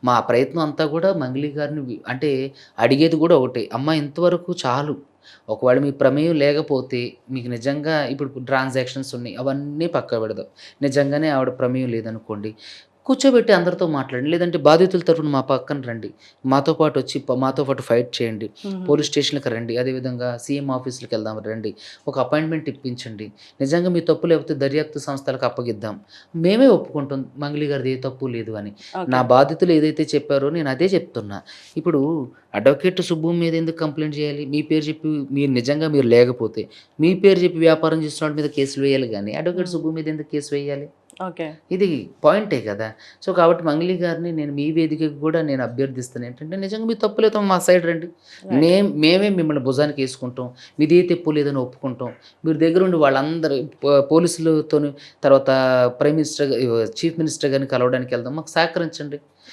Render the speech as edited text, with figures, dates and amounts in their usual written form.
మా ప్రయత్నం అంతా గూడా మంగ్లీ గారిని అంటే అడిగేది గూడా ఒకటే. అమ్మ ఇంతవరకు చాలు. ఒకవేళ మీ ప్రమేయం లేకపోతే మీకు నిజంగా ఇప్పుడు ట్రాన్సాక్షన్స్ ఉన్నాయి. అవన్నీ పక్కకు పెడదాం. నిజంగానే ఆవిడ ప్రమేయం లేదనుకోండి. కూర్చోబెట్టి అందరితో మాట్లాడండి. లేదంటే బాధితుల తరపున మా పక్కన రండి. మాతో పాటు వచ్చి మాతో పాటు ఫైట్ చేయండి. హుహు. పోలీస్ స్టేషన్‌లకి రండి. అదేవిధంగా సీఎం ఆఫీస్‌లకెళ్దాం రండి. ఒక అపాయింట్‌మెంట్ ఇప్పించండి. నిజంగా మీ తప్పు లేకపోతే దర్యాప్తు సంస్థలకు అప్పగిద్దాం. మేమే ఒప్పుకుంటాం మంగ్లీ గారిది ఏ తప్పు లేదు అని. నా ఓకే. బాధితులు ఏదైతే చెప్పారో నేను అదే చెప్తున్నా. ఇప్పుడు అడ్వకేట్ సుబ్బు మీద ఎందుకు కంప్లెయింట్ చేయాలి? మీ పేరు చెప్పి మీరు నిజంగా మీరు లేకపోతే, మీ పేరు చెప్పి వ్యాపారం చేస్తున్నోడి మీద కేసులు వేయాలి గానీ, అడ్వకేట్ హ్మ్. సుబ్బు మీద ఎందుకు కేసు వేయాలి? ఓకే. ఇది పాయింటే కదా! సో, కాబట్టి మంగ్లీ గారిని నేను మీ వేదికగా కూడా నేను అభ్యర్థిస్తున్నాను ఏంటంటే, నిజంగా మీ తప్పు లేతే మా సైడ్ రండి. రైట్. మేమే మిమ్మల్ని భుజానికేసుకుంటాం. మీది ఏ తప్పు లేదని ఒప్పుకుంటాం. మీరు దగ్గరుండి వాళ్ళందరూ పోలీసులతోని తర్వాత ప్రైమ్ మినిస్టర్ చీఫ్ మినిస్టర్ గారిని కలవడానికెళ్దాం. మాకు సహకరించండి.